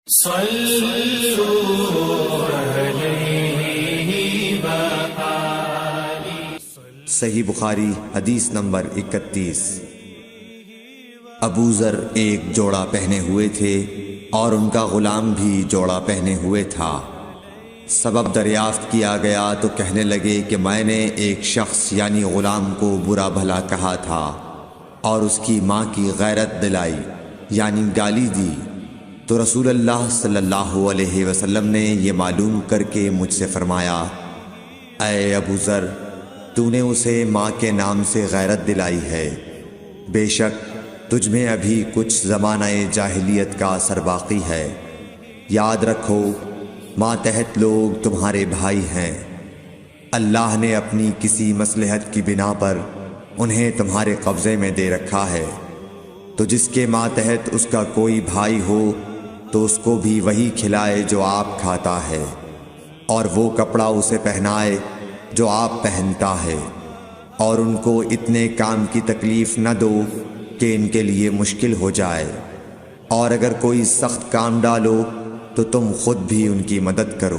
صلوا علیہ وآلہ۔ صحیح بخاری حدیث نمبر 31۔ ابو ذر ایک جوڑا پہنے ہوئے تھے اور ان کا غلام بھی جوڑا پہنے ہوئے تھا۔ سبب دریافت کیا گیا تو کہنے لگے کہ میں نے ایک شخص یعنی غلام کو برا بھلا کہا تھا اور اس کی ماں کی غیرت دلائی یعنی گالی دی، تو رسول اللہ صلی اللہ علیہ وسلم نے یہ معلوم کر کے مجھ سے فرمایا، اے ابو ذر، تو نے اسے ماں کے نام سے غیرت دلائی ہے، بے شک تجھ میں ابھی کچھ زمانہ جاہلیت کا اثر باقی ہے۔ یاد رکھو ماتحت لوگ تمہارے بھائی ہیں، اللہ نے اپنی کسی مصلحت کی بنا پر انہیں تمہارے قبضے میں دے رکھا ہے، تو جس کے ماتحت اس کا کوئی بھائی ہو تو اس کو بھی وہی کھلائے جو آپ کھاتا ہے، اور وہ کپڑا اسے پہنائے جو آپ پہنتا ہے، اور ان کو اتنے کام کی تکلیف نہ دو کہ ان کے لیے مشکل ہو جائے، اور اگر کوئی سخت کام ڈالو تو تم خود بھی ان کی مدد کرو۔